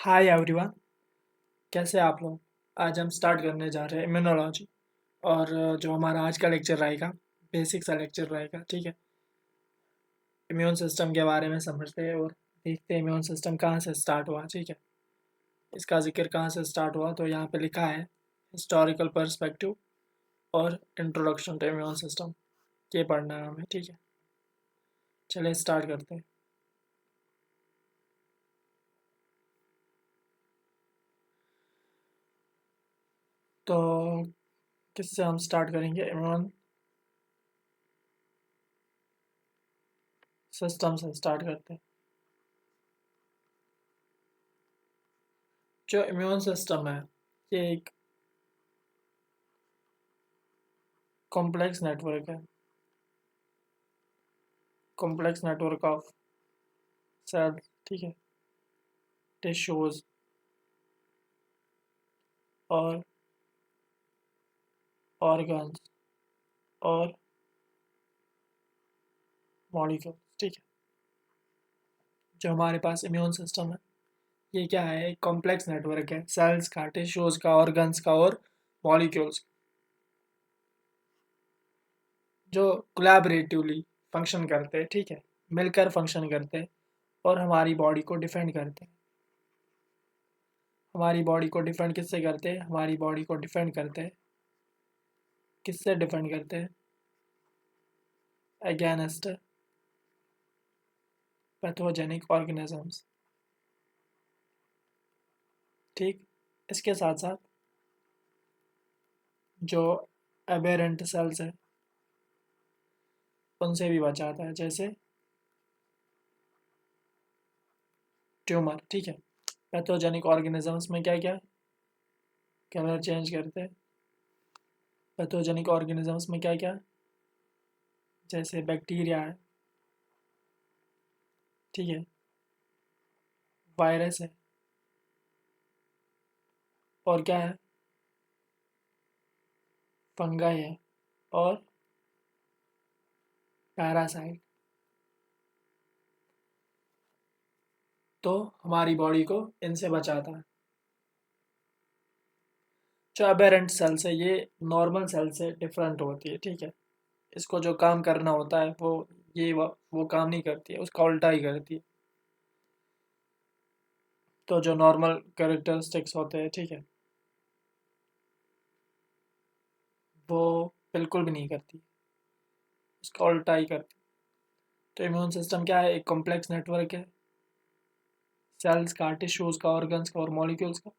Hi everyone, कैसे हैं आप लोग। आज हम स्टार्ट करने जा रहे हैं इम्यूनोलॉजी। और जो हमारा आज का लेक्चर रहेगा, बेसिक सा लेक्चर रहेगा। ठीक है, इम्यून सिस्टम के बारे में समझते हैं और देखते हैं इम्यून सिस्टम कहाँ से स्टार्ट हुआ। ठीक है, इसका जिक्र कहाँ से स्टार्ट हुआ तो यहाँ पे लिखा है हिस्टोरिकल पर्सपेक्टिव और इंट्रोडक्शन टू इम्यून सिस्टम। ये पढ़ना है हमें। ठीक है, चलिए स्टार्ट करते हैं। तो किससे हम स्टार्ट करेंगे? इम्यून सिस्टम से स्टार्ट करते हैं। जो इम्यून सिस्टम है, ये एक कॉम्प्लेक्स नेटवर्क है। कॉम्प्लेक्स नेटवर्क ऑफ सेल्स, ठीक है, टिश्यूज और ऑर्गन्स और मॉलिक्यूल्स। ठीक है, जो हमारे पास इम्यून सिस्टम है, ये क्या है? एक कॉम्प्लेक्स नेटवर्क है सेल्स का, टिश्यूज का, ऑर्गन्स का और मॉलिक्यूल्स, जो कोलैबोरेटिवली फंक्शन करते हैं। ठीक है, मिलकर फंक्शन करते हैं और हमारी बॉडी को डिफेंड करते हैं। हमारी बॉडी को डिफेंड किससे करते हैं? हमारी बॉडी को डिफेंड करते हैं, किससे डिफेंड करते हैं? Against pathogenic organisms. ठीक, इसके साथ साथ जो एबेरेंट सेल्स है उनसे भी बचाता है, जैसे ट्यूमर। ठीक है, पैथोजेनिक ऑर्गेनिजम्स में क्या क्या कलर चेंज करते हैं? पैथोजेनिक ऑर्गेनिजम्स में क्या क्या, जैसे बैक्टीरिया है, ठीक है, वायरस है, और क्या है? फंगाई है और पैरासाइट। तो हमारी बॉडी को इनसे बचाता है। जो अबेरेंट सेल्स है, ये नॉर्मल सेल से डिफरेंट होती है। ठीक है, इसको जो काम करना होता है वो काम नहीं करती है, उसका उल्टा ही करती है। तो जो नॉर्मल कैरेक्टरिस्टिक्स होते हैं, ठीक है, वो बिल्कुल भी नहीं करती, उसका उल्टा ही करती। तो इम्यून सिस्टम क्या है? एक कॉम्प्लेक्स नेटवर्क है सेल्स का, टिश्यूज का, ऑर्गन्स का और मॉलिक्यूल्स का,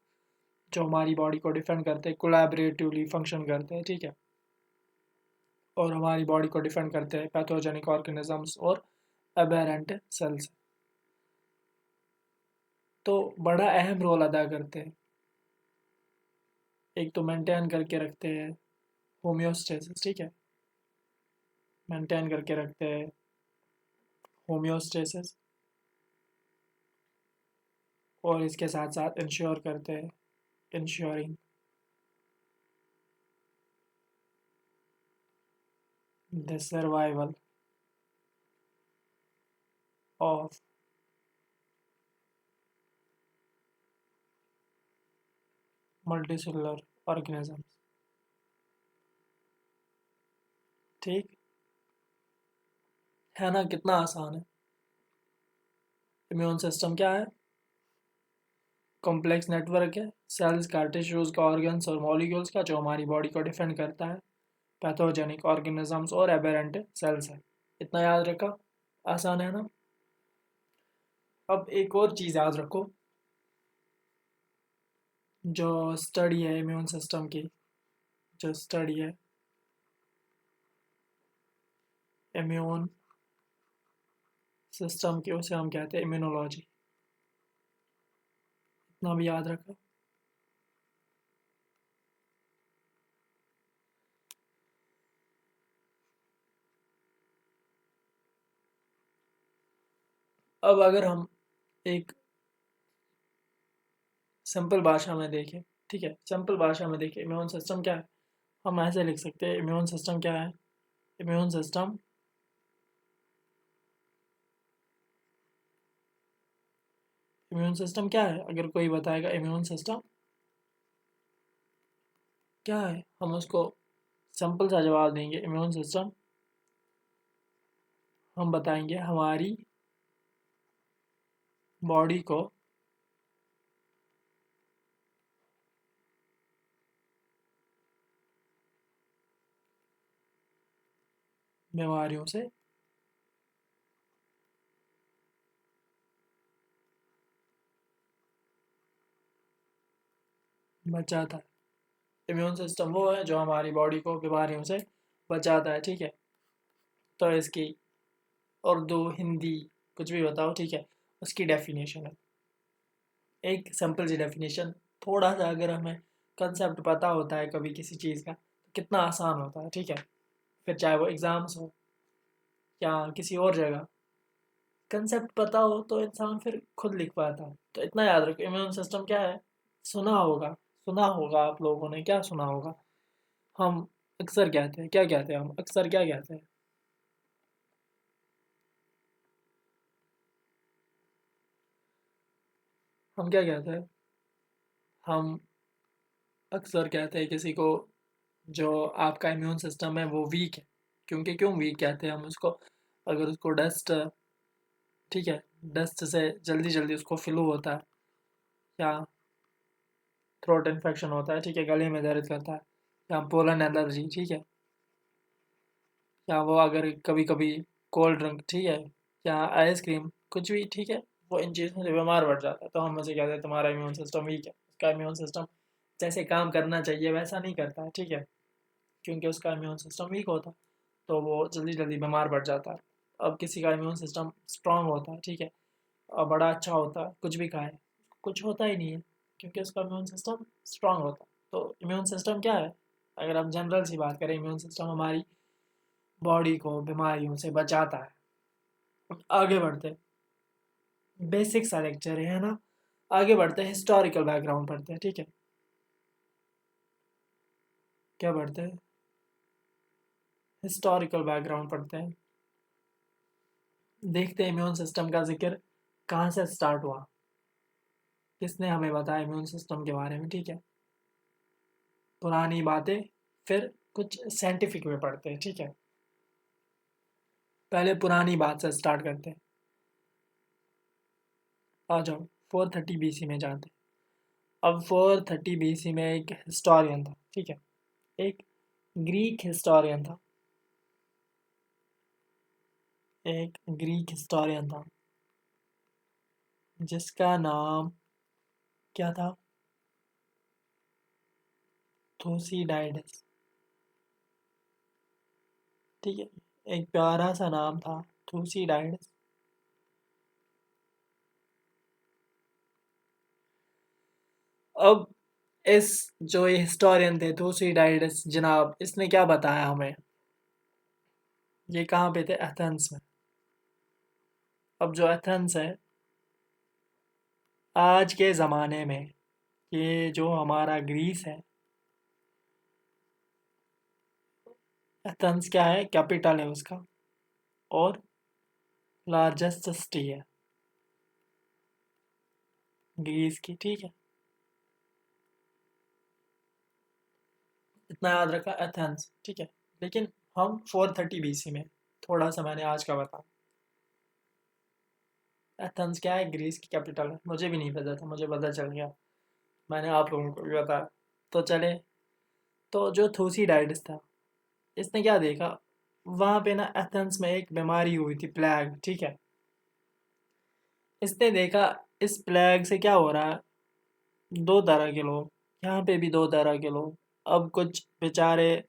जो हमारी बॉडी को डिफेंड करते हैं, कोलैबोरेटिवली फंक्शन करते हैं। ठीक है, और हमारी बॉडी को डिफेंड करते हैं पैथोजेनिक ऑर्गेनिजम्स और एबेरेंट सेल्स। तो बड़ा अहम रोल अदा करते हैं। एक तो मेंटेन करके रखते हैं होम्योस्टेसिस। ठीक है, मेंटेन करके रखते हैं होम्योस्टेसिस, और इसके साथ साथ इंश्योर करते हैं, ensuring the survival of multicellular organisms. ठीक है ना, कितना आसान है। इम्यून सिस्टम क्या है? कॉम्प्लेक्स नेटवर्क है सेल्स का, टिश्यूज का, ऑर्गन्स और मॉलिक्यूल्स का, जो हमारी बॉडी को डिफेंड करता है पैथोजेनिक ऑर्गेनिजम्स और एबेरेंट सेल्स है। इतना याद रखा, आसान है ना। अब एक और चीज़ याद रखो, जो स्टडी है इम्यून सिस्टम की, जो स्टडी है इम्यून सिस्टम की, उसे हम कहते हैं इम्यूनोलॉजी। इतना भी याद रखो। अब अगर हम एक सिंपल भाषा में देखें, ठीक है, सिंपल भाषा में देखें इम्यून सिस्टम क्या है, हम ऐसे लिख सकते हैं इम्यून सिस्टम क्या है? इम्यून सिस्टम इम्यून सिस्टम क्या है? अगर कोई बताएगा इम्यून सिस्टम क्या है, हम उसको सिंपल सा जवाब देंगे। इम्यून सिस्टम हम बताएंगे हमारी बॉडी को बीमारियों से बचाता है। इम्यून सिस्टम वो है जो हमारी बॉडी को बीमारियों से बचाता है, ठीक है। तो इसकी उर्दू, हिंदी, कुछ भी बताओ, ठीक है, उसकी डेफिनेशन है। एक सिंपल सी डेफिनेशन, थोड़ा सा अगर हमें कंसेप्ट पता होता है कभी किसी चीज़ का तो कितना आसान होता है, ठीक है। फिर चाहे वो एग्ज़ाम्स हो या किसी और जगह, कंसेप्ट पता हो तो इंसान फिर खुद लिख पाता है। तो इतना याद रखो, इम्यून सिस्टम क्या है? सुना होगा, सुना होगा आप लोगों ने, क्या सुना होगा? हम अक्सर कहते हैं, क्या कहते हैं हम अक्सर, क्या कहते हैं? हम क्या कहते हैं? हम अक्सर कहते हैं किसी को जो आपका इम्यून सिस्टम है वो वीक है। क्योंकि क्यों वीक कहते हैं हम उसको? अगर उसको डस्ट, ठीक है, डस्ट से जल्दी जल्दी उसको फ्लू होता है, या थ्रोट इन्फेक्शन होता है, ठीक है, गले में दर्द करता है, या पोलन एलर्जी, ठीक है, या वो अगर कभी कभी कोल्ड ड्रिंक, ठीक है, या आइसक्रीम, कुछ भी, ठीक है, वो इन चीज़ों से बीमार पड़ जाता है। तो हम उसे कहते हैं तुम्हारा इम्यून सिस्टम वीक है। उसका इम्यून सिस्टम जैसे काम करना चाहिए वैसा नहीं करता है, ठीक है, क्योंकि उसका इम्यून सिस्टम वीक होता है, तो वो जल्दी जल्दी बीमार पड़ जाता है। अब किसी का इम्यून सिस्टम स्ट्रांग होता है, ठीक है, और बड़ा अच्छा होता है, कुछ भी खाए कुछ होता ही नहीं है, क्योंकि उसका इम्यून सिस्टम स्ट्रांग होता है। तो इम्यून सिस्टम क्या है? अगर हम जनरल सी बात करें, इम्यून सिस्टम हमारी बॉडी को बीमारियों से बचाता है। आगे बढ़ते, बेसिक सा लेक्चर है ना। आगे बढ़ते हैं, हिस्टोरिकल बैकग्राउंड पढ़ते हैं, ठीक है। क्या पढ़ते हैं? हिस्टोरिकल बैकग्राउंड पढ़ते हैं। देखते हैं इम्यून सिस्टम का जिक्र कहाँ से स्टार्ट हुआ, किसने हमें बताया इम्यून सिस्टम के बारे में, ठीक है। पुरानी बातें, फिर कुछ साइंटिफिक में पढ़ते हैं, ठीक है। पहले पुरानी बात से स्टार्ट करते हैं। आ जाओ, 430 BC में जाते हैं। अब 430 BC में एक हिस्टोरियन था, ठीक है, एक ग्रीक हिस्टोरियन था, एक ग्रीक हिस्टोरियन था जिसका नाम क्या था? थूसीडाइडस, ठीक है, एक प्यारा सा नाम था, थूसीडाइडस। अब इस जो ये हिस्टोरियन थे थूसीडाइडस जनाब, इसने क्या बताया हमें? ये कहाँ पे थे? एथेंस में। अब जो एथेंस है आज के ज़माने में, ये जो हमारा ग्रीस है, एथेंस क्या है? कैपिटल है उसका, और लार्जेस्ट सिटी है ग्रीस की, ठीक है। इतना याद रखा, एथेंस, ठीक है। लेकिन हम 430 BC में, थोड़ा सा मैंने आज का बता। एथेंस क्या है? ग्रीस की कैपिटल है। मुझे भी नहीं पता था, मुझे पता चल गया, मैंने आप लोगों को भी बताया। तो चले, तो जो थूसीडाइडस था, इसने क्या देखा? वहाँ पे ना एथेंस में एक बीमारी हुई थी, प्लेग, ठीक है। इसने देखा इस प्लेग से क्या हो रहा है, दो तरह के लोग, यहाँ पे भी दो तरह के लोग। अब कुछ बेचारे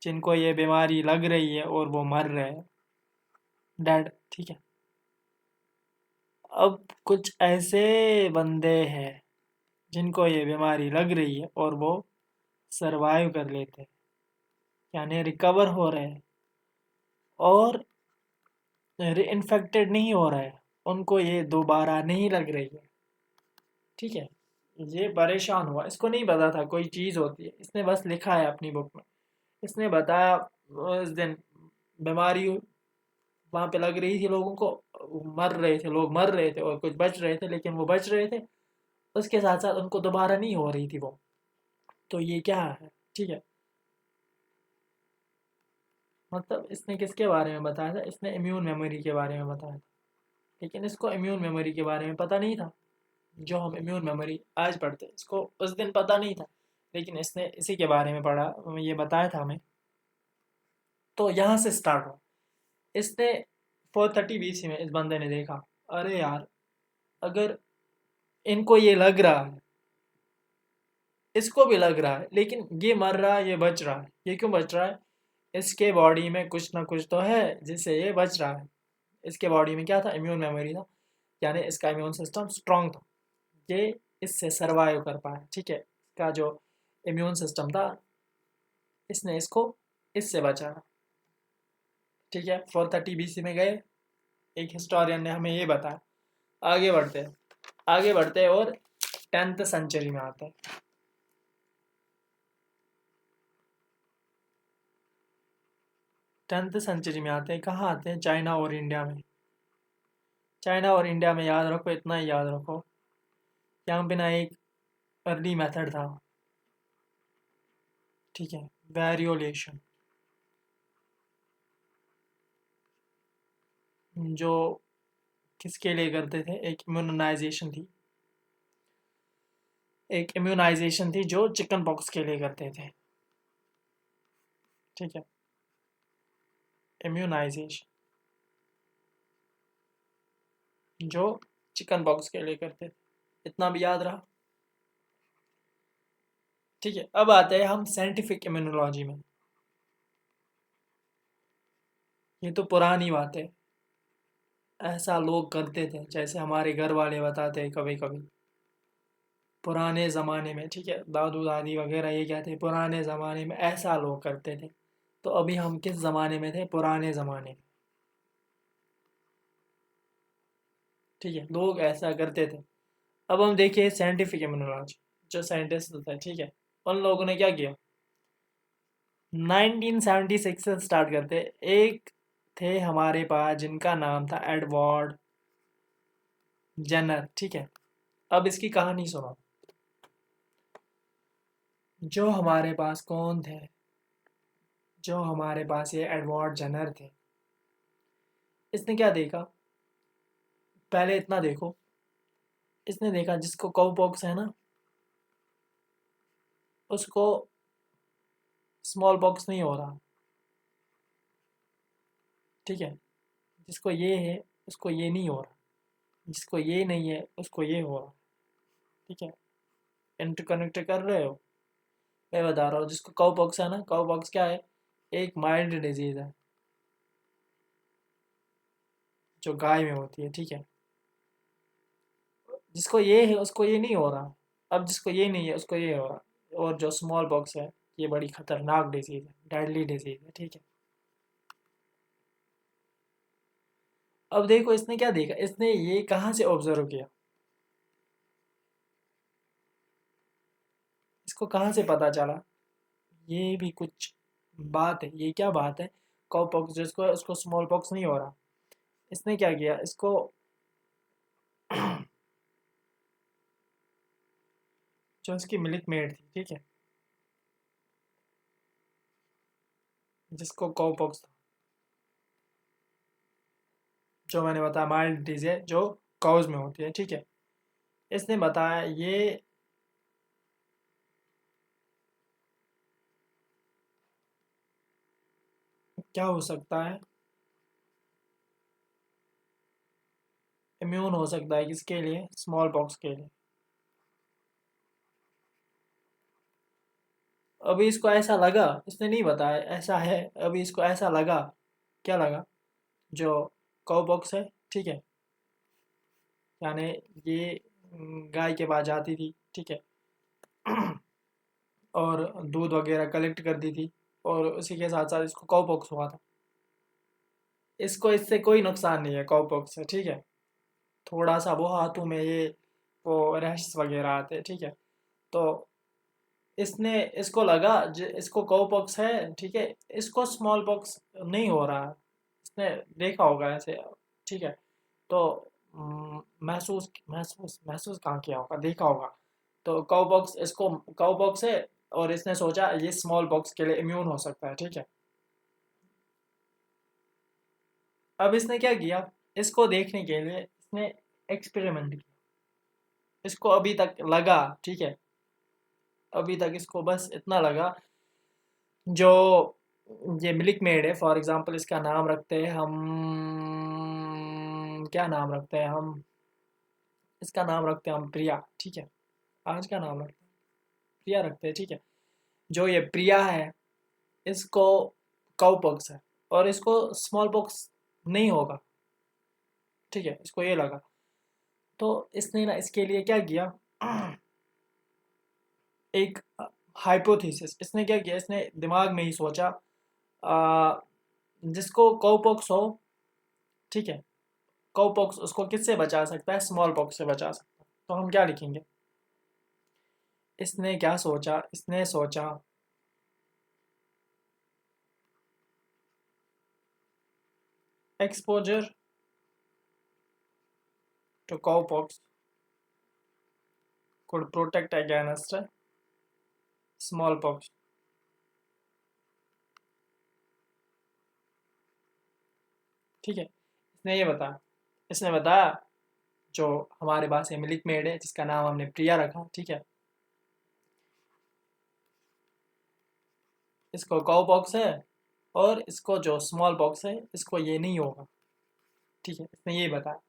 जिनको ये बीमारी लग रही है और वो मर रहे हैं, डेड, ठीक है। अब कुछ ऐसे बंदे हैं जिनको ये बीमारी लग रही है और वो सरवाइव कर लेते हैं, यानी रिकवर हो रहे हैं, और इन्फेक्टेड नहीं हो रहा है, उनको ये दोबारा नहीं लग रही है, ठीक है। ये परेशान हुआ, इसको नहीं पता था कोई चीज़ होती है, इसने बस लिखा है अपनी बुक में। इसने बताया इस दिन बीमारी वहाँ पे लग रही थी लोगों को, मर रहे थे लोग, मर रहे थे, और कुछ बच रहे थे, लेकिन वो बच रहे थे, उसके साथ साथ उनको दोबारा नहीं हो रही थी वो। तो ये क्या है, ठीक है। मतलब इसने किसके बारे में बताया था, इसने इम्यून मेमोरी के बारे में बताया था, लेकिन इसको इम्यून मेमोरी के बारे में पता नहीं था। जो हम इम्यून मेमोरी आज पढ़ते हैं, इसको उस दिन पता नहीं था, लेकिन इसने इसी के बारे में पढ़ा, ये बताया था हमें। तो यहाँ से स्टार्ट हुआ। इसने 430 BC में इस बंदे ने देखा, अरे यार, अगर इनको ये लग रहा है, इसको भी लग रहा है, लेकिन ये मर रहा है, ये बच रहा है, ये क्यों बच रहा है? इसके बॉडी में कुछ ना कुछ तो है जिससे ये बच रहा है। इसके बॉडी में क्या था, इम्यून मेमोरी था, यानी इसका इम्यून सिस्टम स्ट्रांग था, ये इससे सरवाइव कर पाया, ठीक है। इसका जो इम्यून सिस्टम था, इसने इसको इससे बचाया, ठीक है। 430 BC में गए, एक हिस्टोरियन ने हमें ये बताया। आगे बढ़ते हैं, आगे बढ़ते हैं और 10th सेंचुरी में आते हैं। 10th सेंचुरी में आते हैं, कहाँ आते हैं, चाइना और इंडिया में। चाइना और इंडिया में याद रखो, इतना ही याद रखो, यहाँ पे ना एक अर्ली मेथड था, ठीक है, वेरियोलेशन, जो किसके लिए करते थे, एक इम्यूनाइजेशन थी जो चिकन पॉक्स के लिए करते थे, ठीक है, इम्यूनाइजेशन जो चिकन पॉक्स के लिए करते थे, इतना भी याद रहा, ठीक है। अब आते हैं हम साइंटिफिक इम्यूनोलॉजी में। ये तो पुरानी बात है, ऐसा लोग करते थे, जैसे हमारे घर वाले बताते हैं कभी कभी, पुराने ज़माने में, ठीक है, दादू दादी वगैरह ये कहते हैं पुराने ज़माने में ऐसा लोग करते थे। तो अभी हम किस ज़माने में थे, पुराने ज़माने में, ठीक है, लोग ऐसा करते थे। अब हम देखिए साइंटिफिक इम्यूनोलॉजी, जो साइंटिस्ट होता है, ठीक है, उन लोगों ने क्या किया, 1976 से स्टार्ट करते। एक थे हमारे पास जिनका नाम था एडवर्ड जेनर, ठीक है। अब इसकी कहानी सुनो। जो हमारे पास कौन थे, जो हमारे पास ये एडवर्ड जेनर थे, इसने क्या देखा, पहले इतना देखो, इसने देखा जिसको काउ पॉक्स है ना, उसको स्मॉल पॉक्स नहीं हो रहा, ठीक है। जिसको ये है उसको ये नहीं हो रहा, जिसको ये नहीं है उसको ये हो रहा, ठीक है। इंटरकनेक्ट कर रहे हो, मैं बता रहा हूँ, जिसको काउ पॉक्स है ना, काउ पॉक्स क्या है, एक माइल्ड डिजीज है जो गाय में होती है, ठीक है। जिसको ये है उसको ये नहीं हो रहा, अब जिसको ये नहीं है उसको ये हो रहा। और जो स्मॉल पॉक्स है, ये बड़ी खतरनाक डिजीज है, डेडली डिजीज है, ठीक है। अब देखो इसने क्या देखा, इसने ये कहाँ से ऑब्जर्व किया, इसको कहाँ से पता चला, ये भी कुछ बात है, ये क्या बात है, काउ पॉक्स जिसको है उसको स्मॉल पॉक्स नहीं हो रहा। इसने क्या किया, इसको जो इसकी मिल्क मेड थी, ठीक है, जिसको काउ पॉक्स था, जो मैंने बताया माइल्ड डिजीज है जो काउज में होती है, ठीक है। इसने बताया ये क्या हो सकता है, इम्यून हो सकता है किसके लिए, स्मॉल पॉक्स के लिए। अभी इसको ऐसा लगा, इसने नहीं बताया ऐसा है, अभी इसको ऐसा लगा, क्या लगा, जो काउ पॉक्स है, ठीक है, यानी ये गाय के पास जाती थी, ठीक है, और दूध वगैरह कलेक्ट करती थी, और उसी के साथ साथ इसको काउ पॉक्स हुआ था। इसको इससे कोई नुकसान नहीं है काउ पॉक्स से, ठीक है। थोड़ा सा वो हाथों में ये वो रैश वगैरह आते हैं, ठीक है। तो इसने इसको लगा इसको काउ पॉक्स है, ठीक है, इसको स्मॉल पॉक्स नहीं हो रहा है, इसने देखा होगा ऐसे, ठीक है। तो महसूस महसूस महसूस कहाँ किया होगा, देखा होगा। तो काउ बॉक्स, इसको काउ बॉक्स है, और इसने सोचा ये स्मॉल बॉक्स के लिए इम्यून हो सकता है, ठीक है। अब इसने क्या किया, इसको देखने के लिए इसने एक्सपेरिमेंट किया। इसको अभी तक लगा, ठीक है, अभी तक इसको बस इतना लगा, जो ये मिल्क मेड है, फॉर एग्जांपल इसका नाम रखते हैं हम, क्या नाम रखते हैं हम, इसका नाम रखते हैं हम प्रिया, ठीक है। आज का नाम रखते हैं प्रिया रखते हैं, ठीक है। जो ये प्रिया है, इसको काउ पॉक्स है, और इसको स्मॉल पॉक्स नहीं होगा, ठीक है, इसको ये लगा। तो इसने ना इसके लिए क्या किया, एक हाइपोथेसिस, इसने क्या किया, इसने दिमाग में ही सोचा, आ, जिसको काउ पॉक्स हो, ठीक है, काउ पॉक्स उसको किससे बचा सकता है, स्मॉल पॉक्स से बचा सकता है। तो हम क्या लिखेंगे, इसने क्या सोचा, इसने सोचा exposure to cowpox could protect against smallpox, ठीक है। इसने बताया जो हमारे पास है मिल्क मेड है, जिसका नाम हमने प्रिया रखा, ठीक है, इसको काउ पॉक्स है, और इसको जो स्मॉल पॉक्स है इसको ये नहीं होगा, ठीक है, इसने ये बताया।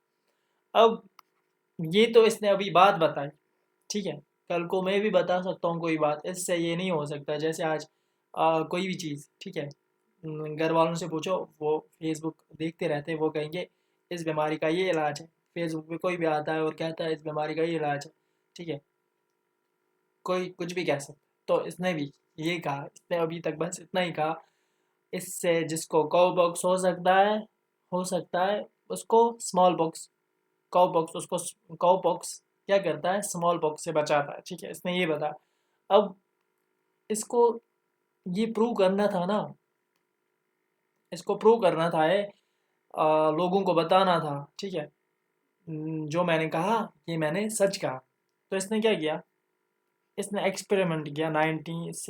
अब ये तो इसने अभी बात बताई, ठीक है। कल को मैं भी बता सकता हूँ कोई बात, इससे ये नहीं हो सकता। जैसे आज कोई भी चीज़, ठीक है, घर वालों से पूछो, वो फेसबुक देखते रहते हैं, वो कहेंगे इस बीमारी का ये इलाज है। फेसबुक पे कोई भी आता है और कहता है इस बीमारी का ये इलाज है, ठीक है, कोई कुछ भी कह सकता है। तो इसने भी ये कहा, इसने अभी तक बस इतना ही कहा, इससे जिसको काउ बॉक्स हो सकता है उसको स्मॉल बॉक्स, काउ बॉक्स उसको, काउ बॉक्स क्या करता है, स्मॉल बॉक्स से बचाता है, ठीक है, इसने ये बताया। अब इसको ये प्रूव करना था ना, इसको प्रूव करना था, ये लोगों को बताना था, ठीक है। जो मैंने कहा ये मैंने सच कहा। तो इसने क्या किया, इसने एक्सपेरिमेंट किया 19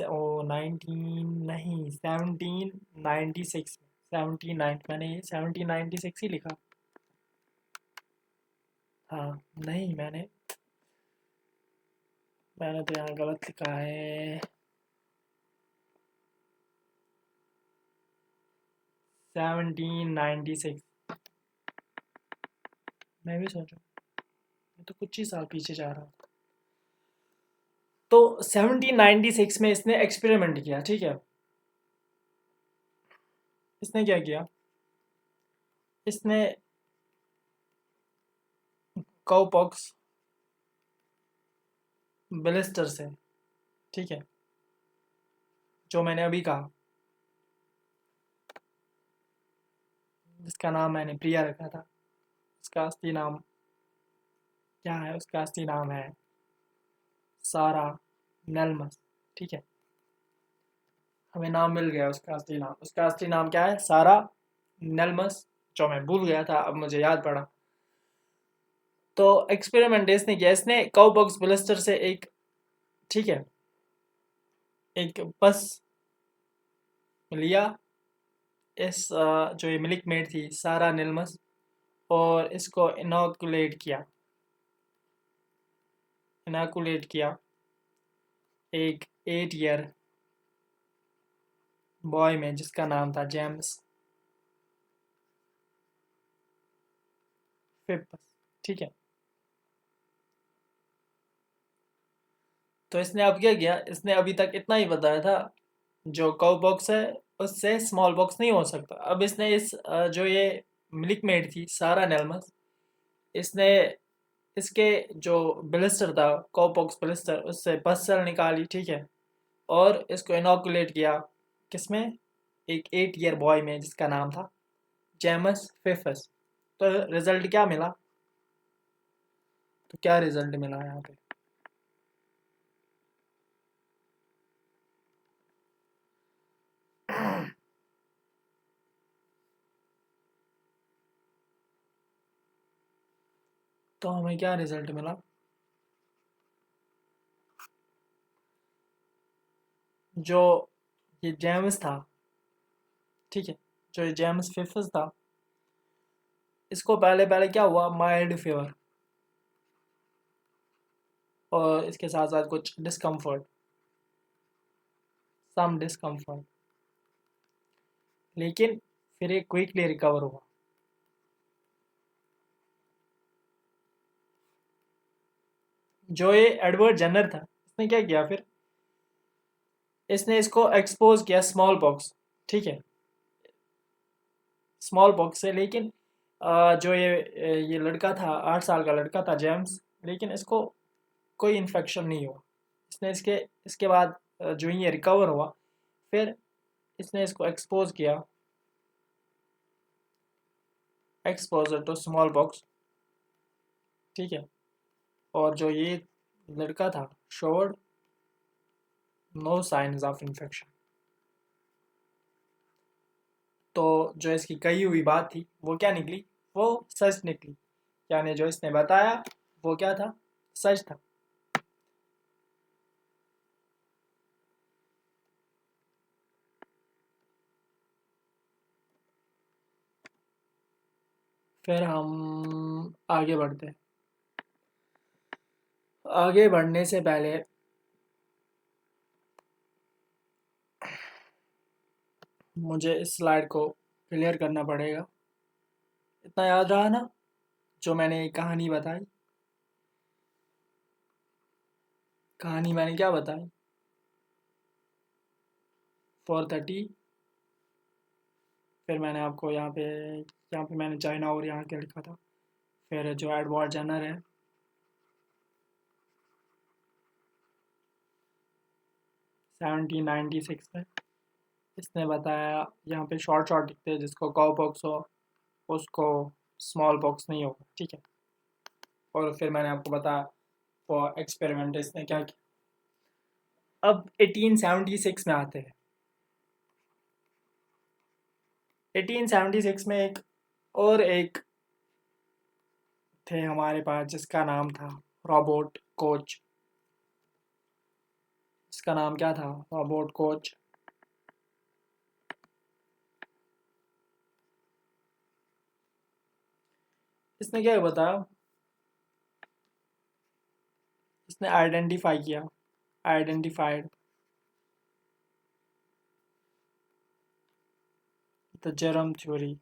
नहीं 1796 में, 1790, मैंने ये 1796 ही लिखा। हाँ, नहीं मैंने तो यहाँ गलत लिखा है, 1796। मैं भी सोचूं, मैं तो कुछ ही साल पीछे जा रहा हूँ। तो 1796 में इसने एक्सपेरिमेंट किया, ठीक है। इसने क्या किया, इसने काउपॉक्स ब्लिस्टर से, ठीक है, जो मैंने अभी कहा, जिसका नाम मैंने प्रिया रखा था, उसका असली नाम क्या है, उसका असली नाम है सारा नेल्मस, ठीक है। हमें नाम मिल गया उसका असली नाम, उसका असली नाम क्या है, सारा नेल्मस, जो मैं भूल गया था, अब मुझे याद पड़ा। तो एक्सपेरिमेंट इसने किया, इसने काउपॉक्स ब्लिस्टर से एक, ठीक है, एक बस लिया, जो ये मिल्क मेड थी सारा नेल्मस, और इसको इनोकुलेट किया एक 8 ईयर बॉय में, जिसका नाम था जेम्स फिप्स, ठीक है। तो इसने अब क्या किया, इसने अभी तक इतना ही बताया था, जो काउ बॉक्स है उससे स्मॉल बॉक्स नहीं हो सकता। अब इसने जो ये मिल्क मेड थी सारा नेल्मस, इसने इसके जो ब्लिस्टर था, काउ बॉक्स ब्लिस्टर, उससे 10 सेल निकाली, ठीक है, और इसको इनोकुलेट किया, किसमें, एक 8 ईयर बॉय में, जिसका नाम था जेमस फिफस। तो रिजल्ट क्या मिला, तो क्या रिजल्ट मिला यहाँ पे, तो हमें क्या रिजल्ट मिला, जो ये जेम्स था, ठीक है, जो ये जेम्स फिफ्थ था, इसको पहले पहले क्या हुआ, माइल्ड फीवर और इसके साथ साथ कुछ डिस्कम्फर्ट, सम डिस्कम्फर्ट, लेकिन फिर ये क्विकली रिकवर हुआ। जो ये एडवर्ड जनर था, इसने क्या किया फिर, इसने इसको एक्सपोज किया स्मॉल पॉक्स, ठीक है, स्मॉल पॉक्स से, लेकिन जो ये लड़का था, 8 साल का लड़का था जेम्स, लेकिन इसको कोई इन्फेक्शन नहीं हुआ। इसने इसके इसके बाद जो ये रिकवर हुआ, फिर इसने इसको एक्सपोज किया, एक्सपोजर टू स्मॉल पॉक्स, ठीक है, और जो ये लड़का था showed no science of infection. तो जो इसकी कही हुई बात थी वो क्या निकली, वो सच निकली, यानी जो इसने बताया वो क्या था, सच था। फिर हम आगे बढ़ते हैं। आगे बढ़ने से पहले मुझे इस स्लाइड को क्लियर करना पड़ेगा। इतना याद रहा ना, जो मैंने एक कहानी बताई, कहानी मैंने क्या बताई, 430, फिर मैंने आपको यहाँ पे मैंने चाइना और यहाँ के लिखा था। फिर जो एडवर्ड जनर है, 1796 में, इसने बताया, यहाँ पे शॉर्ट शॉर्ट लिखते हैं, जिसको काउ पॉक्स हो उसको स्मॉल पॉक्स नहीं होगा, ठीक है। और फिर मैंने आपको बताया वो एक्सपेरिमेंट इसने क्या किया। अब 1876 में आते हैं। 1876 में एक थे हमारे पास, जिसका नाम था रॉबर्ट कोच। इसका नाम क्या था, रॉबर्ट कोच। इसने क्या बताया, इसने identified the germ theory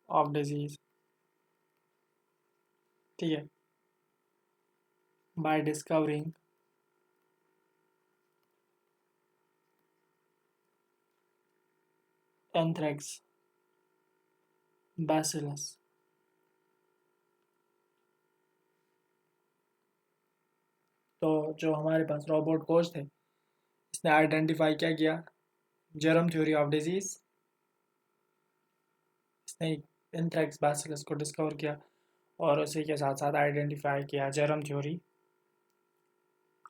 of disease, ठीक है, बाय डिस्कवरिंग एंथ्रेक्स बैसिलस। तो जो हमारे पास रॉबर्ट कोच थे, इसने आइडेंटिफाई क्या किया, जर्म थ्योरी ऑफ डिजीज। इसने एंथ्रेक्स बैसिलस को डिस्कवर किया और उसी के साथ साथ आइडेंटिफाई किया जर्म थ्योरी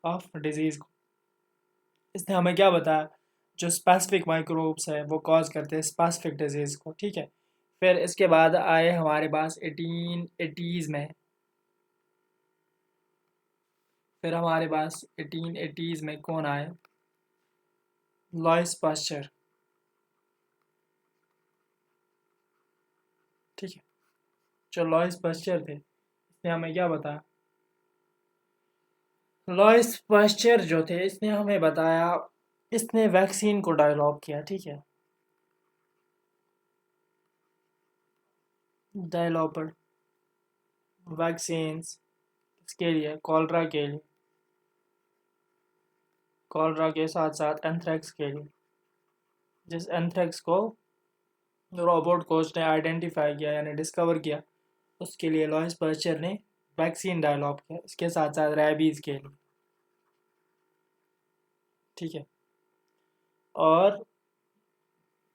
ऑफ डिजीज को। इसने हमें क्या बताया, जो स्पेसिफिक माइक्रोब्स है वो कॉज करते हैं स्पेसिफिक डिजीज को, ठीक है। फिर इसके बाद आए हमारे पास 1880s में, फिर हमारे पास 1880s में कौन आए, लॉइस पास्चर, ठीक है। जो लॉइस पास्चर थे, इसने हमें क्या बताया, लॉइस पास्चर जो थे, इसने हमें बताया, इसने वैक्सीन को डेवलप किया, ठीक है, डेवलपर वैक्सीन्स, इसके लिए कॉलरा के साथ साथ एंथ्रेक्स के लिए, जिस एंथ्रेक्स को रॉबर्ट कोच ने आइडेंटिफाई किया यानी डिस्कवर किया, उसके लिए लॉइस पर्चर ने वैक्सीन डेवलप किया, इसके साथ साथ रेबीज़ के लिए, ठीक है, और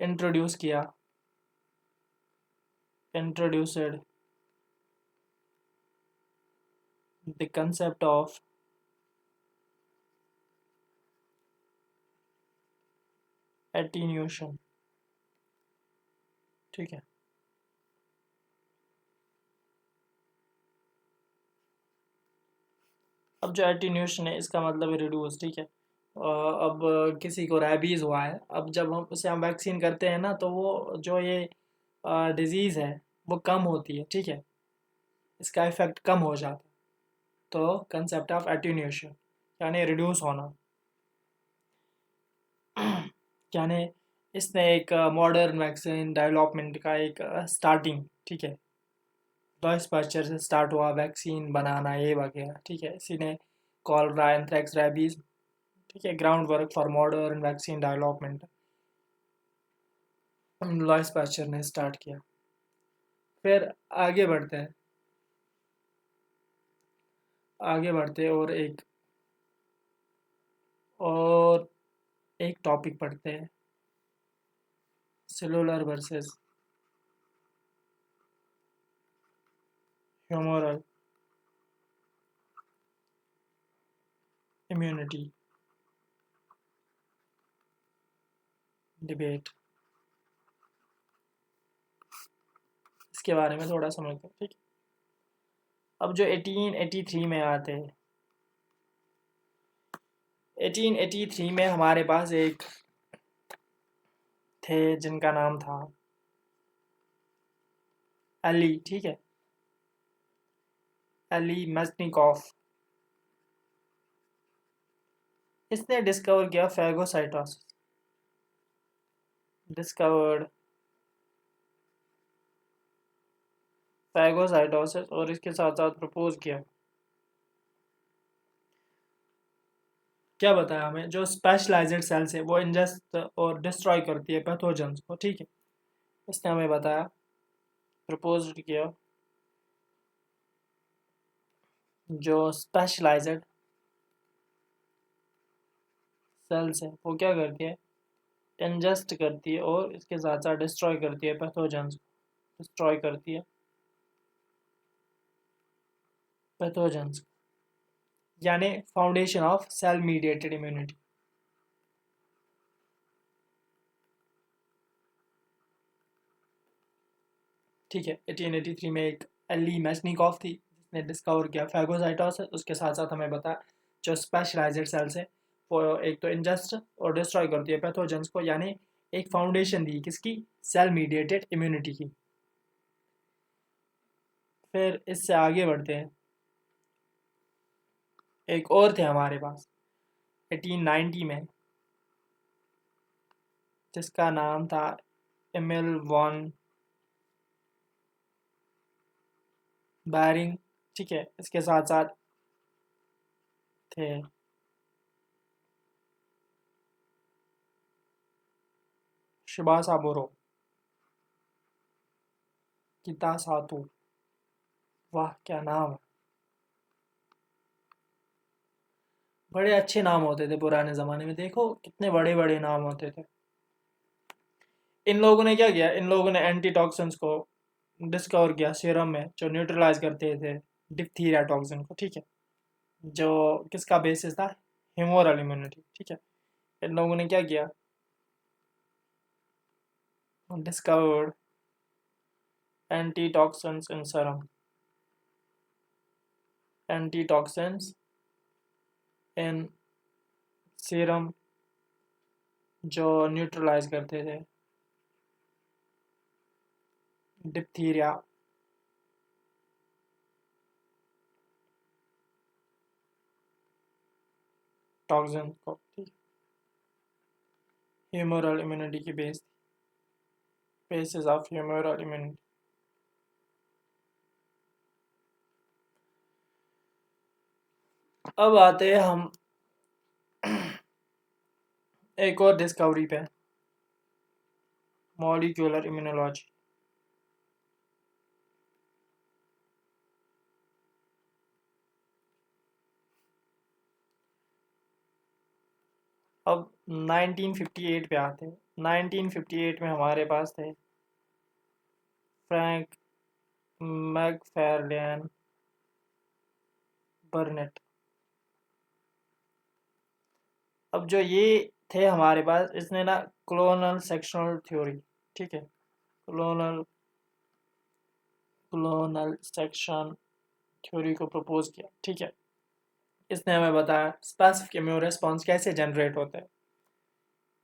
इंट्रोड्यूस किया, introduced the concept of attenuation, ठीक है। अब जो एटीन्यूएशन है इसका मतलब है रिड्यूस, ठीक है। अब किसी को रैबीज़ हुआ है, अब जब हम उसे हम वैक्सीन करते हैं ना, तो वो जो ये डिज़ीज़ है वो कम होती है, ठीक है, इसका इफेक्ट कम हो जाता है। तो कंसेप्ट ऑफ एटीन्यूएशन यानी रिड्यूस होना यानी इसने एक मॉडर्न वैक्सीन डेवलपमेंट का एक स्टार्टिंग, ठीक है, लॉयस पास्चर से स्टार्ट हुआ वैक्सीन बनाना ये वगैरह, ठीक है। इसी ने कॉलरा, एंथ्रेक्स, रैबीज, ठीक है, ground work for modern vaccine development Louis Pasteur ने स्टार्ट किया। फिर आगे बढ़ते हैं, आगे बढ़ते और एक टॉपिक पढ़ते हैं, cellular versus humoral immunity debate, इसके बारे में थोड़ा समझते हैं, ठीक है। अब जो 1883 में आते हैं, 1883 में हमारे पास एक थे जिनका नाम था एली, ठीक है, एली मेजनिकोफ। इसने डिस्कवर किया फैगोसाइटोसिस, डिस्कवर्ड फैगोसाइटोसिस, और इसके साथ साथ प्रपोज किया, क्या बताया हमें, जो स्पेशलाइज्ड सेल्स है वो इंजेस्ट और डिस्ट्रॉय करती है पैथोजेंस को, ठीक है। इसने हमें बताया, प्रपोज किया, जो स्पेशलाइज्ड सेल्स है वो क्या करती है, इंजेस्ट करती है और इसके साथ साथ डिस्ट्रॉय करती है पैथोजेंस को, डिस्ट्रॉय करती है पैथोजेंस, यानी foundation of cell mediated immunity, ठीक है। 1883 में एक एली मैचनिकॉफ थी जिसने डिस्कवर किया फैगोसाइटोसिस, उसके साथ साथ हमें बताया जो स्पेशलाइज्ड सेल्स है वो एक तो इंजेस्ट और डिस्ट्रॉय करती है पैथोजेंस को, यानी एक फाउंडेशन दी किसकी, सेल मीडिएटेड इम्यूनिटी की। फिर इससे आगे बढ़ते हैं, एक और थे हमारे पास 1890 में, जिसका नाम था एमिल वॉन बैरिंग, ठीक है। इसके साथ साथ थे शिबासा बोरो, किता सातू, वाह क्या नाम है, बड़े अच्छे नाम होते थे पुराने ज़माने में, देखो कितने बड़े बड़े नाम होते थे। इन लोगों ने क्या किया, इन लोगों ने एंटी टॉक्सिन्स को डिस्कवर किया सीरम में, जो न्यूट्रलाइज करते थे डिप्थीरिया टॉक्सिन को, ठीक है, जो किसका बेसिस था, ह्यूमोरल इम्यूनिटी, ठीक है। इन लोगों ने क्या किया, डिस्कवर्ड एंटी टॉक्सिन्स इन सीरम, एंटी टॉक्सिन्स इन सीरम, जो न्यूट्रलाइज करते थे डिप्थीरिया टॉक्सिन को, ठीक, ह्यूमरल इम्यूनिटी की बेसिस ऑफ ह्यूमरल इम्यूनिटी। अब आते हैं हम एक और डिस्कवरी पे, मॉलिक्यूलर इम्यूनोलॉजी। अब 1958 पे आते हैं, 1958 में हमारे पास थे फ्रैंक मैकफार्लेन बर्नेट। अब जो ये थे हमारे पास, इसने ना क्लोनल सेक्शनल थ्योरी, ठीक है, क्लोनल क्लोनल सेक्शन थ्योरी को प्रपोज किया, ठीक है। इसने हमें बताया स्पेसिफिक इम्यून रिस्पॉन्स कैसे जनरेट होते हैं।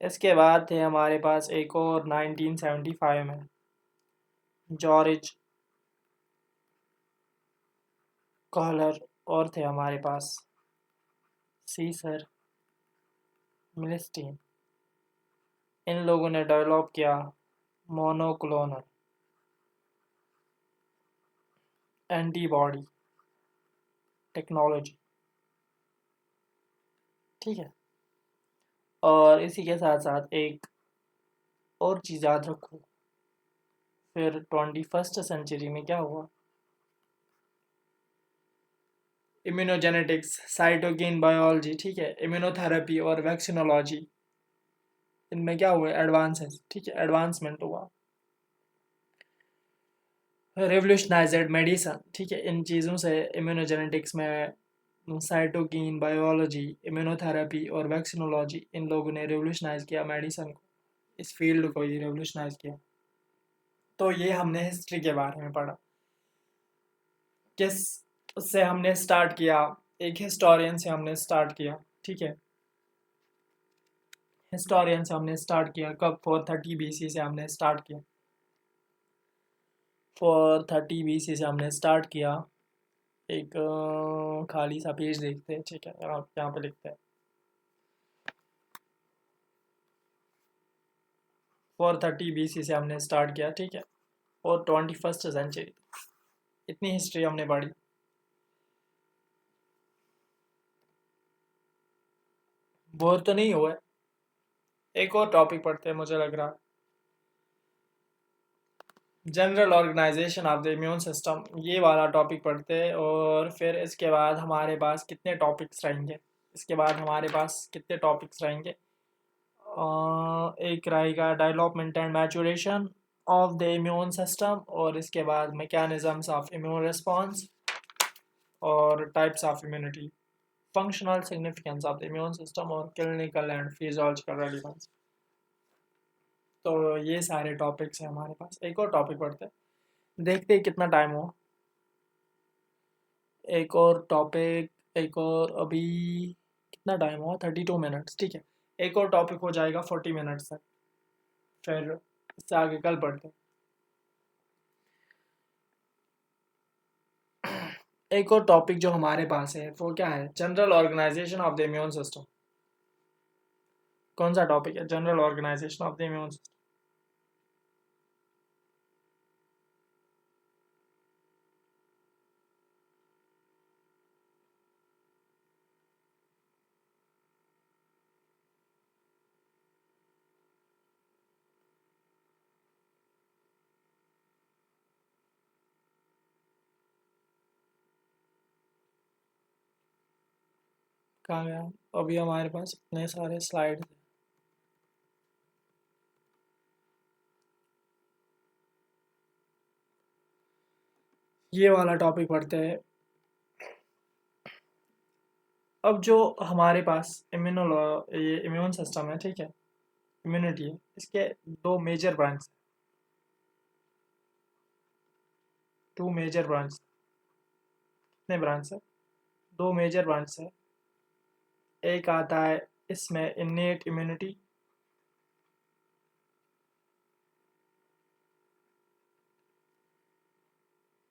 इसके बाद थे हमारे पास एक और 1975 में जॉर्ज कॉलर, और थे हमारे पास सीसर मिलिस्टीन। इन लोगों ने डेवलप किया मोनोक्लोनल एंटीबॉडी टेक्नोलॉजी, ठीक है। और इसी के साथ साथ एक और चीज़ याद रखो, फिर 21st सेंचुरी में क्या हुआ, इम्यूनोजेनेटिक्स, साइटोकिन बायोलॉजी, ठीक है, इम्यूनोथेरेपी और वैक्सीनोलॉजी, इनमें क्या हुआ, एडवांसेस, ठीक है, एडवांसमेंट हुआ। रेवोल्यूशनाइज्ड मेडिसन, ठीक है, इन चीज़ों से इम्यूनोजेनेटिक्स में साइटोकिन बायोलॉजी, इम्यूनोथेरेपी और वैक्सीनोलॉजी, इन लोगों ने रेवोल्यूशनाइज किया मेडिसन को, इस फील्ड को ही रेवोल्यूशनाइज किया। तो ये हमने हिस्ट्री के बारे में पढ़ा। किस उससे हमने स्टार्ट किया, एक हिस्टोरियन से हमने स्टार्ट किया, ठीक है, हिस्टोरियन से हमने स्टार्ट किया। कब, 430 BC से हमने स्टार्ट किया, 430 BC से हमने स्टार्ट किया। एक खाली सा पेज देखते हैं, ठीक है, यहाँ पे लिखते हैं 430 BC से हमने स्टार्ट किया, ठीक है, और 21st सेंचुरी, इतनी हिस्ट्री हमने पढ़ी। बोर तो नहीं हुआ? एक और टॉपिक पढ़ते हैं, मुझे लग रहा है general organization of the immune system, ये वाला टॉपिक पढ़ते हैं। और फिर इसके बाद हमारे पास कितने टॉपिक्स रहेंगे, इसके बाद हमारे पास कितने टॉपिक्स रहेंगे, एक रहेगा development and maturation of the immune system, और इसके बाद मैकेनिज्म्स ऑफ इम्यून रिस्पॉन्स और types of immunity, functional significance of the immune system और क्लिनिकल एंड फिजियोलॉजिकल रेलिवेंस। तो ये सारे टॉपिक्स हैं हमारे पास। एक और टॉपिक पढ़ते हैं, देखते हैं कितना टाइम हो। एक और टॉपिक, एक और अभी कितना टाइम हुआ, 32 मिनट्स, ठीक है, एक और टॉपिक हो जाएगा 40 मिनट्स तक, फिर इससे आगे कल पढ़ते हैं। एक और टॉपिक जो हमारे पास है वो क्या है, general organization of the immune system. कौन सा टॉपिक है, general organization of the immune system. कहाँ गया, अभी हमारे पास इतने सारे स्लाइड। ये वाला टॉपिक पढ़ते हैं। अब जो हमारे पास ये इम्यून सिस्टम है, ठीक है, इम्यूनिटी है, इसके दो major branch, two major branch. कितने ब्रांच है, दो मेजर ब्रांच है। एक आता है इसमें इन्नेट इम्यूनिटी,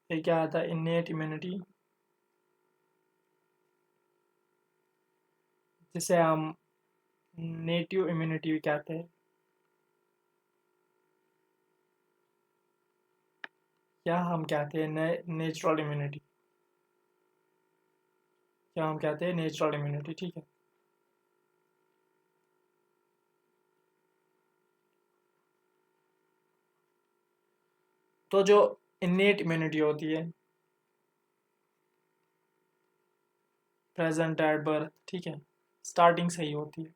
एक क्या आता है इन्नेट इम्यूनिटी, जिसे हम नेटिव इम्यूनिटी भी कहते हैं, या हम कहते हैं नेचुरल इम्यूनिटी, क्या हम कहते हैं नेचुरल इम्यूनिटी, ठीक है। तो जो इन्नेट इम्यूनिटी होती है, प्रेजेंट एट बर्थ, ठीक है, स्टार्टिंग से ही होती है।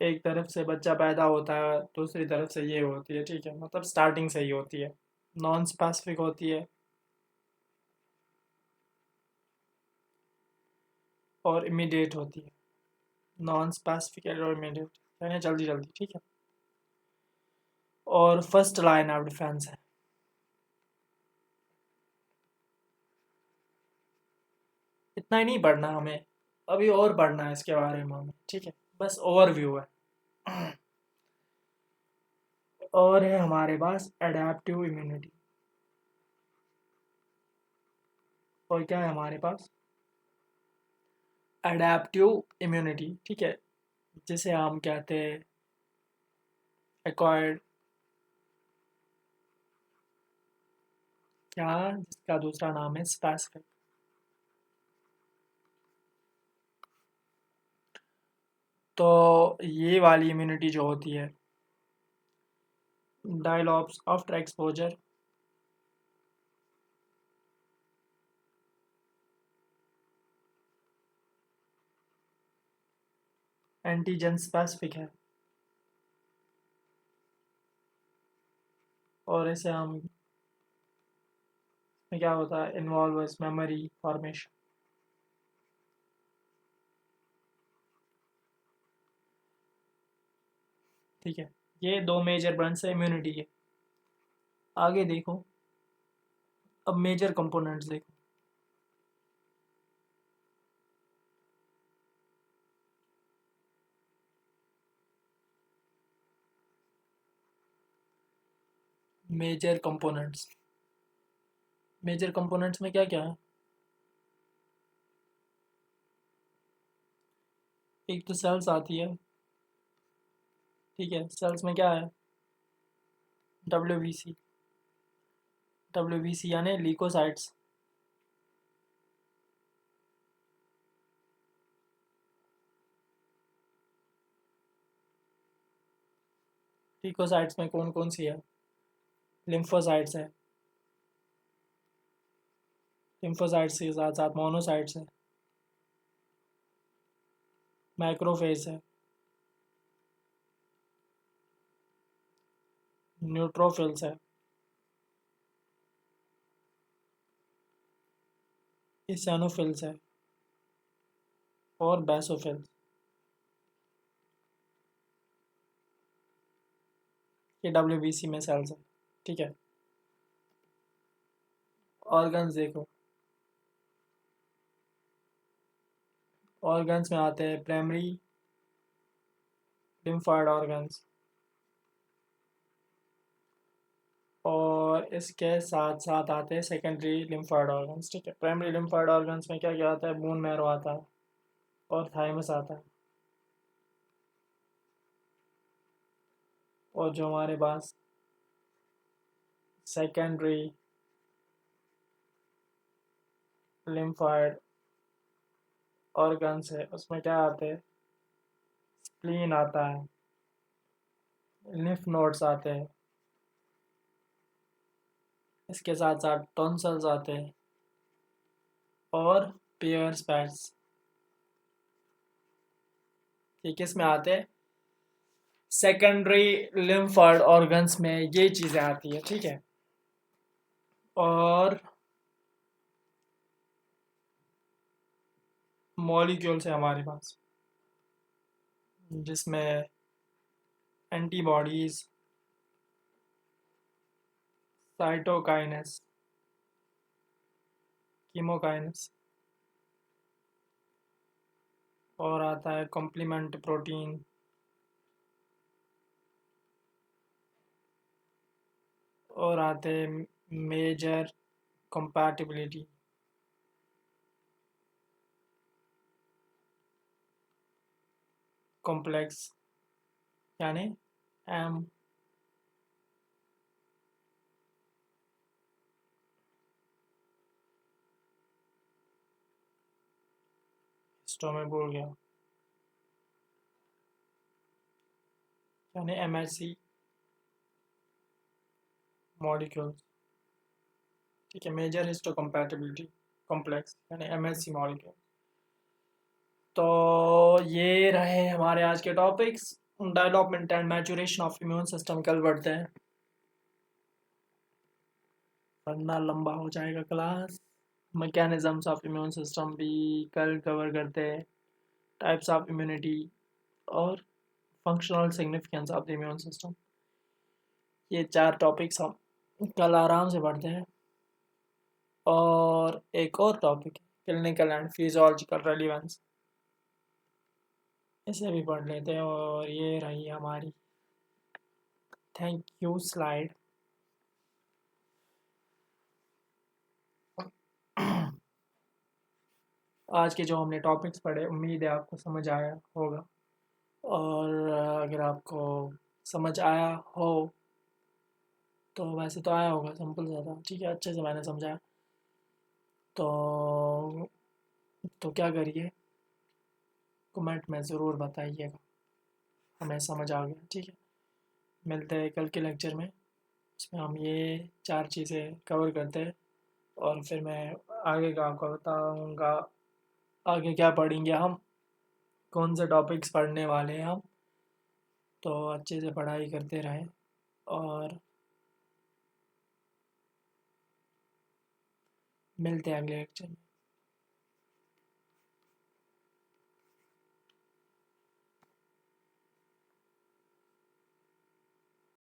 एक तरफ से बच्चा पैदा होता है, दूसरी तरफ से ये होती है, ठीक है, मतलब स्टार्टिंग से ही होती है, नॉन स्पेसिफिक होती है और इमीडिएट होती है। नॉन स्पेसिफिक और इमीडिएट यानी जल्दी जल्दी, ठीक है, और फर्स्ट लाइन ऑफ डिफेंस है। इतना ही नहीं पढ़ना हमें, अभी और पढ़ना है इसके बारे में हमें, ठीक है, बस ओवरव्यू है। और है हमारे पास एडेप्टिव इम्यूनिटी। और क्या है हमारे पास? एडेप्टिव इम्यूनिटी, ठीक है, जिसे हम कहते हैं एक्वायर्ड, क्या, जिसका दूसरा नाम है स्पेसिफिक। तो ये वाली इम्यूनिटी जो होती है, डायलॉप्स आफ्टर एक्सपोजर, एंटीजन स्पेसिफिक है, और इसे हम, में क्या होता है, इन्वॉल्व मेमोरी फॉर्मेशन। ठीक है, ये दो मेजर ब्रांच है इम्यूनिटी के। आगे देखो, अब मेजर कंपोनेंट्स देखो। मेजर कंपोनेंट्स, मेजर कंपोनेंट्स में क्या क्या है? एक तो सेल्स आती है, ठीक है, सेल्स में क्या है? डब्ल्यू बी सी यानी ल्यूकोसाइट्स। ल्यूकोसाइट्स में कौन कौन सी है? लिम्फोसाइट्स है, लिम्फोसाइट्स के साथ साथ मोनोसाइट्स है, मैक्रोफेज है, न्यूट्रोफिल्स है, इसेनोफिल्स है, और बेसोफिल्स। ये डब्ल्यू बी सी में सेल्स है, ठीक है। ऑर्गन्स देखो, ऑर्गन्स में आते हैं प्राइमरी लिम्फॉइड ऑर्गन्स, और इसके साथ साथ आते हैं सेकेंडरी लिम्फॉइड ऑर्गन्स, ठीक है। प्राइमरी लिम्फॉइड ऑर्गन्स में क्या क्या आता है? बोन मैरो आता है, और थाइमस आता है। और जो हमारे पास सेकेंडरी लिम्फॉइड ऑर्गन्स है, उसमें क्या आते हैं? स्प्लीन आता है, लिम्फ नोड्स आते हैं, इसके साथ साथ टॉन्सल्स आते हैं, और पेयर्स पैड्स। ये किस में आते हैं? सेकेंडरी लिम्फॉइड ऑर्गन्स में ये चीज़ें आती है, ठीक है। और मॉलिक्यूल्स है हमारे पास, जिसमें एंटीबॉडीज, साइटोकाइनेस, कीमोकाइनेस, और आता है कॉम्प्लीमेंट प्रोटीन, और आते हैं मेजर कंपैटिबिलिटी कॉम्प्लेक्स, यानी एम। हिस्टो में भूल गया, यानी एम एच सी मॉलिक्यूल्स, ठीक है। मेजर हिस्टो कंपैटिबिलिटी कॉम्प्लेक्स यानी एम एच सी मॉलिक्यूल। तो ये रहे हमारे आज के topics, development and maturation of immune system. कल बढ़ते हैं, वरना लंबा हो जाएगा class. Mechanisms of immune system भी कल कवर करते हैं, टाइप्स ऑफ इम्यूनिटी, और functional significance of the immune system. ये चार टॉपिक्स हम कल आराम से पढ़ते हैं। और एक और टॉपिक है, क्लिनिकल एंड फिजियोलॉजिकल रेलिवेंस, इसे भी पढ़ लेते हैं। और ये रही हमारी थैंक यू स्लाइड। आज के जो हमने टॉपिक्स पढ़े, उम्मीद है आपको समझ आया होगा। और अगर आपको समझ आया हो तो वैसे तो आया होगा, सिंपल सा था, ठीक है, अच्छे से मैंने समझाया। तो क्या करिए, कमेंट में ज़रूर बताइएगा हमें समझ आ गया, ठीक है। मिलते हैं कल के लेक्चर में, उसमें हम ये 4 चीज़ें कवर करते हैं। और फिर मैं आगे का आपको बताऊँगा आगे क्या पढ़ेंगे हम, कौन से टॉपिक्स पढ़ने वाले हैं हम। तो अच्छे से पढ़ाई करते रहें और मिलते हैं अगले लेक्चर में।